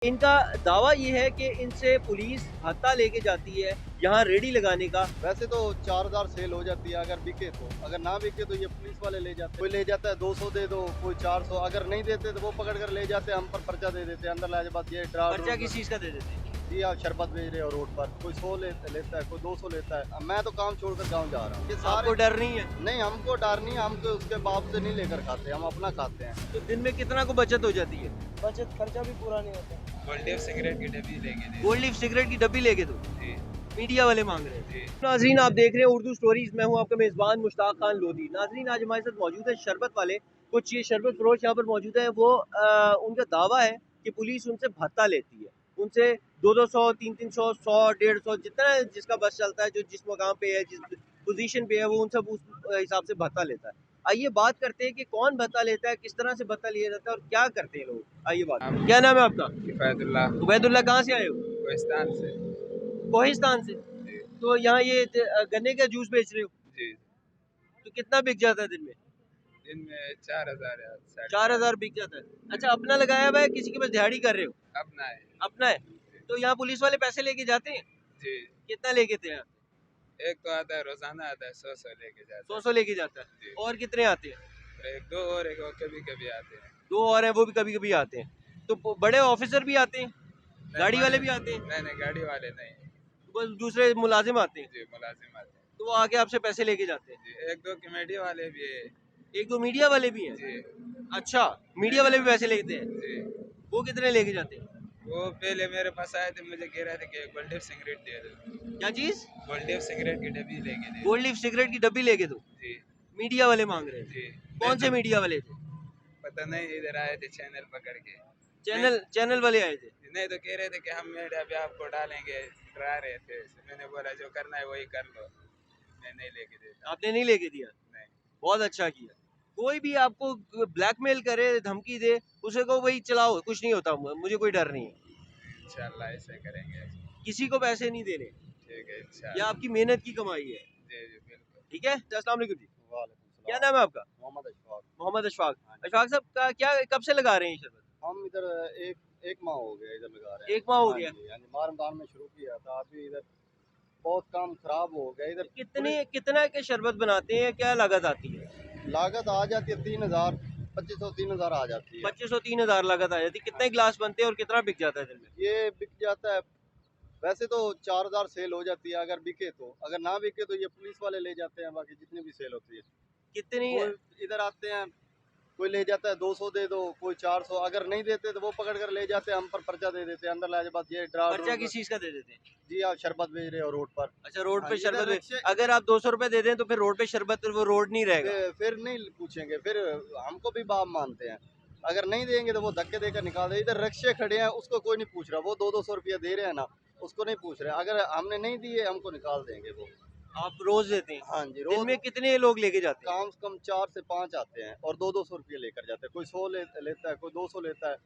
इनका दावा ये है कि इनसे पुलिस भत्ता लेके जाती है यहाँ रेडी लगाने का। वैसे तो 4000 सेल हो जाती है अगर बिके तो, अगर ना बिके तो ये पुलिस वाले ले जाते हैं। कोई ले जाता है 200 दे दो, कोई 400, अगर नहीं देते तो वो पकड़ कर ले जाते हैं, हम पर पर्चा दे देते हैं, अंदर लाने के बाद ये पर्चा किस चीज़ का दे देते हैं? जी आप शरबत बेच रहे हो रोड पर, कोई 100 लेता है, कोई 200 लेता है। अब मैं तो काम छोड़कर गाँव जा रहा हूँ। ये आपको सारे डर नहीं है? नहीं, हमको डर नहीं, हम तो उसके बाप से नहीं लेकर खाते, हम अपना खाते हैं। तो दिन में कितना को बचत हो जाती है? बचत खर्चा भी पूरा नहीं होता। गोल्ड लीफ सिगरेट की डब्बी लेके दे। गोल्ड लीफ सिगरेट की डब्बी लेके दो, जी मीडिया वाले मांग रहे हैं। जी। नाजरीन आप देख रहे हैं उर्दू स्टोरीज, मैं हूं आपका मेज़बान मुश्ताक खान लोधी। नाजरीन आज हमारे साथ मौजूद है शरबत वाले, कुछ ये शरबत फरोश यहाँ पर मौजूद है। वो उनका दावा है कि पुलिस उनसे भत्ता लेती है, उनसे 200, 300, 100, 150, जितना जिसका बस चलता है, जो जिस मुकाम पे है, जिस पोजीशन पे है, वो उन सब उस हिसाब से भत्ता लेता है। आइए बात करते हैं कि कौन भत्ता लेता है, किस तरह से भत्ता लिया जाता है और क्या करते हैं लोग। आइए बात। क्या नाम है आपका? किफायतुल्लाह। उबैदुल्लाह, कहाँ से आए हो? कोहिस्तान से। कोहिस्तान से। जी तो यहाँ ये गन्ने का जूस बेच रहे हो, जी। तो कितना बिक जाता है दिन में? दिन में 4000 या 4000 बिक जाता है। अच्छा, अपना लगाया हुआ है, किसी के पास दिहाड़ी कर रहे हो? अपना है। अपना है। तो यहाँ पुलिस वाले पैसे लेके जाते हैं? जी। कितना लेके थे यहाँ? एक तो आता है रोजाना आता है 100 लेके जाता 100 लेके जाता जी। है। और कितने आते हैं? है। एक दो और एक और कभी कभी आते हैं। 2 और हैं, वो भी कभी कभी आते हैं। तो बड़े ऑफिसर भी आते हैं, गाड़ी वाले भी आते हैं? नहीं नहीं, गाड़ी वाले नहीं। बस दूसरे मुलाजिम आते हैं, जी मुलाजिम आते हैं। तो वो आके आपसे पैसे लेके जाते हैं। जी एक दो कमेटी वाले भी है। 1-2 मीडिया वाले भी हैं? जी अच्छा, मीडिया वाले भी पैसे लेते हैं। जी। वो कितने लेके जाते हैं? वो पहले मेरे पास आए थे, मुझे कह रहे थे कि गोल्ड लीफ सिगरेट दे दो। क्या चीज? गोल्ड लीफ सिगरेट की डब्बी लेके दे। गोल्ड लीफ सिगरेट की डब्बी लेके दो, जी मीडिया वाले मांग रहे हैं। जी। कौन से मीडिया वाले थे? पता नहीं, इधर आए थे चैनल पकड़ के। चैनल वाले आए थे? नहीं तो कह रहे थे कि हम मीडिया पे आपको डालेंगे, डरा रहे थे। मैंने बोला जो करना है वही कर लो, मैं नहीं लेके देता। आपने नहीं लेके दिया? नहीं। बहुत अच्छा किया। कोई भी आपको ब्लैकमेल करे, धमकी दे, उसे को वही चलाओ, कुछ नहीं होता, मुझे कोई डर नहीं है। इंशाल्लाह ऐसे करेंगे। किसी को पैसे नहीं देने, ठीक है ये इंशाल्लाह। आपकी मेहनत की कमाई है। जी जी बिल्कुल। ठीक है, अस्सलाम वालेकुम जी। वालेकुम क्या सलाम। नाम है आपका? मोहम्मद अशफाक। मोहम्मद अशफाक। अशफाक साहब का क्या, कब से लगा रहे हैं ये शरबत? हम इधर एक माह हो गया इधर लगा रहे हैं। 1 माह हो हाँ गया। जी, हाँ जी, माह रमजान में शुरू किया था, अभी इधर बहुत काम खराब हो गया इधर। कितना के शरबत बनाते हैं, क्या लागत आती है? लागत आ जाती है 3000, 2500, 3000 आ जाती है। 2500-3000 लागत आ जाती है। कितने गिलास बनते हैं और कितना बिक जाता है दिन में? ये बिक जाता है, वैसे तो 4000 सेल हो जाती है अगर बिके तो, अगर ना बिके तो ये पुलिस वाले ले जाते हैं, बाकी जितनी भी सेल होती है। कितनी? कोई इधर आते हैं, कोई ले जाता है 200 दे दो, कोई 400, अगर नहीं देते तो वो पकड़ कर ले जाते हैं, हम पर पर्चा दे देते हैं, अंदर लाने के बाद ये पर्चा किस चीज का दे देते हैं? जी आप शरबत बेच रहे हो रोड पर। अच्छा, रोड हाँ, पे इधर शरबत रिक्शे- अगर आप 200 रुपए दे दें तो फिर रोड पे शरबत, वो रोड नहीं रहेगा। फिर नहीं पूछेंगे, फिर हमको भी बाप मानते हैं, अगर नहीं देंगे तो वो धक्के देकर निकाल दे। इधर रिक्शे खड़े हैं, उसको कोई नहीं पूछ रहा, वो 200 रुपया दे रहे हैं ना, उसको नहीं पूछ रहे, अगर हमने नहीं दिए हमको निकाल देंगे वो। आप रोज देते हैं? हाँ जी, दिन रोज में कितने लोग लेके जाते हैं? कम से कम 4 से 5 आते हैं और 200 रुपये लेकर जाते हैं, कोई 100 लेता है, कोई 200 लेता है।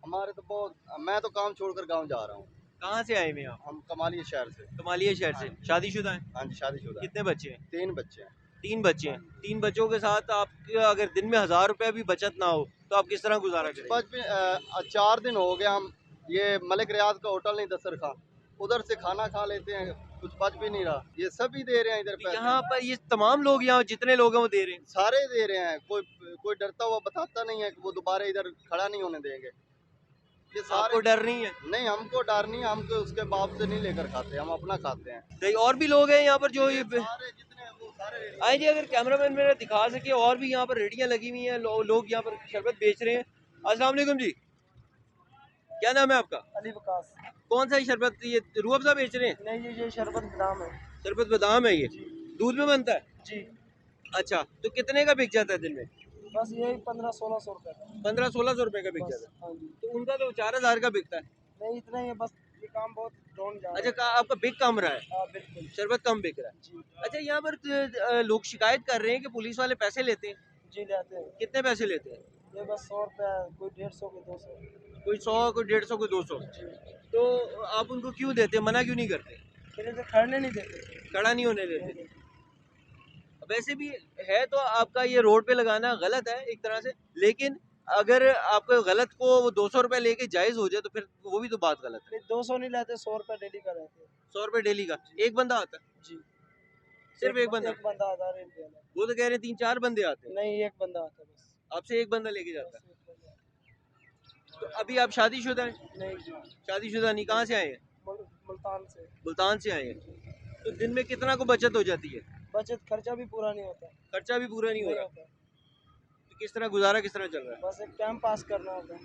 हमारे तो बहुत, मैं तो काम छोड़कर गाँव जा रहा हूँ। कहाँ से आए हुए आप? हम कमालिया शहर से। कमालिया शहर से। शादीशुदा हैं? हाँ जी, शादीशुदा है। कितने बच्चे हैं? 3 बच्चे हैं। 3 बच्चे हैं। 3 बच्चों के साथ आप अगर दिन में 1000 रुपए भी बचत ना हो तो आप किस तरह गुजारा करेंगे? 4 दिन हो गए हम ये मलिक रियाज का होटल नहीं दसर खां, उधर से खाना खा लेते हैं, कुछ बच भी नहीं रहा। ये सभी दे रहे हैं इधर पैसे, यहाँ पर ये तमाम लोग, यहाँ जितने लोग हैं वो दे रहे हैं? सारे दे रहे हैं, कोई डरता हुआ बताता नहीं है कि वो दोबारा इधर खड़ा नहीं होने देंगे। ये आपको सारे डर नहीं है? नहीं, हमको डर नहीं, हम तो उसके बाप से नहीं लेकर खाते, हम अपना खाते हैं। कहीं और भी लोग हैं यहाँ पर जो ये सारे जितने हैं वो सारे आए जी, अगर कैमरामैन मेरा दिखा सके, और भी यहाँ पर रेडियाँ लगी हुई हैं, लोग यहाँ पर शरबत बेच रहे हैं। अस्सलाम वालेकुम जी, क्या नाम है आपका? अली वकास। कौन सा ये शरबत, ये रूह अफ़ज़ा बेच रहे हैं? नहीं, ये शरबत बादाम है। शरबत बादाम है ये? दूध में बनता है? जी। अच्छा, तो कितने का बिक जाता है दिन में? बस यही 1500-1600 रुपए का। 1500-1600 रुपए का बिक बस, जाता है? हाँ जी। तो उनका तो 4000 का बिकता है। नहीं इतना ही है, बस ये काम बहुत डाउन जा रहा अच्छा, है। आपका बिक कम रहा है, हाँ बिल्कुल शरबत कम बिक रहा है। जी। अच्छा, यहाँ पर लोग शिकायत कर रहे हैं कि पुलिस वाले पैसे लेते हैं। जी लेते हैं। कितने पैसे लेते हैं? ये बस 100 रुपया है, कोई 150 कोई 200। कोई 100, कोई 150, कोई 200। जी। तो आप उनको क्यों देते हैं, मना क्यों नहीं करते? फिर इधर खड़ने नहीं देते। खड़ा नहीं होने देते? वैसे भी है तो आपका ये रोड पे लगाना गलत है एक तरह से, लेकिन अगर आपको गलत को वो 200 रुपए लेके जायज हो जाए तो फिर वो भी तो बात गलत है। नहीं 200 नहीं लेते, 100 रुपये डेली का रहते हैं। 100 रुपए डेली का एक बंदा आता है, जी सिर्फ एक बंदा? एक बंदा आता है रेट देने। वो तो कह रहे हैं 3-4 बंदे आते हैं, नहीं एक बंदा आता है बस। आपसे एक बंदा लेके जाता बस है। एक बंदा। तो अभी आप शादीशुदा हैं? नहीं जी, शादीशुदा नहीं, कहाँ से आए हैं? मुल्तान से। मुल्तान से आए हैं। तो दिन में कितना को बचत हो जाती है? बचत खर्चा भी पूरा नहीं होता। खर्चा भी पूरा नहीं हो नहीं रहा, होता, तो किस तरह गुजारा किस तरह चल रहा है? बस एक टाइम पास करना होता है।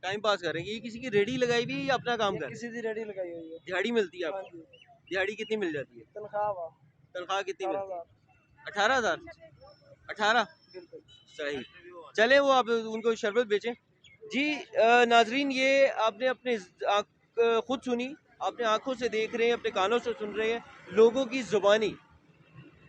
टाइम पास करेंगे। ये किसी की रेडी लगाई हुई है या अपना काम ये कर रहे हैं? किसी की रेडी लगाई हुई है। दिहाड़ी मिलती है हाँ आपको? जी, दिहाड़ी कितनी मिल जाती है? तनख्वाह वाह तनख्वाह कितनी मिलती है? 18,000। 18,000? 18? बिल्कुल सही। चले वो आप उनको शरबत बेचें। जी नाजरीन, ये आपने अपने खुद सुनी, आपने आंखों से देख रहे हैं, अपने कानों से सुन रहे हैं लोगों की ज़ुबानी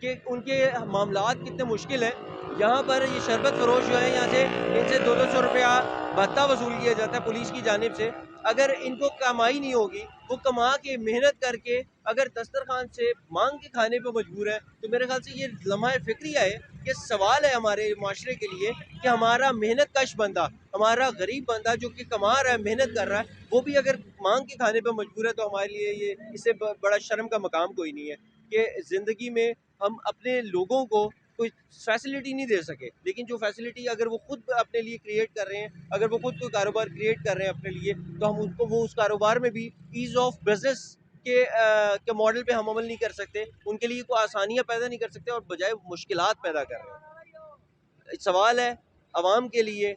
कि उनके मामलात कितने मुश्किल हैं। यहाँ पर ये शरबत फरोश जो है, यहाँ से इनसे 200-200 रुपया भत्ता वसूल किया जाता है पुलिस की जानिब से। अगर इनको कमाई नहीं होगी, वो कमा के मेहनत करके अगर दस्तरखान से मांग के खाने पे मजबूर है, तो मेरे ख्याल से ये लम्हा फ़िक्रिया है, ये सवाल है हमारे माशरे के लिए कि हमारा मेहनत कश बंदा, हमारा गरीब बंदा जो कि कमा रहा है, मेहनत कर रहा है, वो भी अगर मांग के खाने पे मजबूर है, तो हमारे लिए ये इससे बड़ा शर्म का मकाम कोई नहीं है कि ज़िंदगी में हम अपने लोगों को कोई फैसिलिटी नहीं दे सके। लेकिन जो फैसिलिटी अगर वो खुद अपने लिए क्रिएट कर रहे हैं, अगर वो खुद कोई कारोबार क्रिएट कर रहे हैं अपने लिए, तो हम उसको वो उस कारोबार में भी ईज़ ऑफ बिजनेस के मॉडल पे हम अमल नहीं कर सकते, उनके लिए कोई आसानियाँ पैदा नहीं कर सकते और बजाय मुश्किलात पैदा कर रहे हैं। सवाल है आवाम के लिए,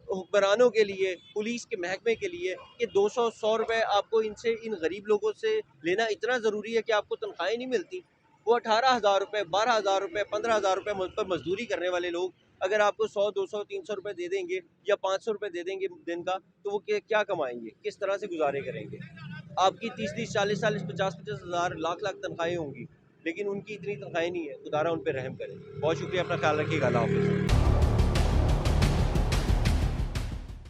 हुक्मरानों के लिए, पुलिस के महकमे के लिए कि 200-100 रुपये आपको इनसे, इन गरीब लोगों से लेना इतना ज़रूरी है कि आपको तनख्वाहें नहीं मिलती। वो 18,000 रुपये, 12,000 रुपये, 15,000 रुपये पर मजदूरी करने वाले लोग अगर आपको 100, 200, 300 रुपये दे देंगे या 500 रुपये दे देंगे दिन का, तो वो क्या कमाएंगे, किस तरह से गुजारे करेंगे? आपकी 30-30, 40-40, 50-50 हज़ार, लाख-लाख तनख्वाहें होंगी, लेकिन उनकी इतनी तनख्वाहें नहीं है। खुदारा उन पर रहम करे। बहुत शुक्रिया, अपना ख्याल रखिएगा। अल्लाह हाफ़िज़।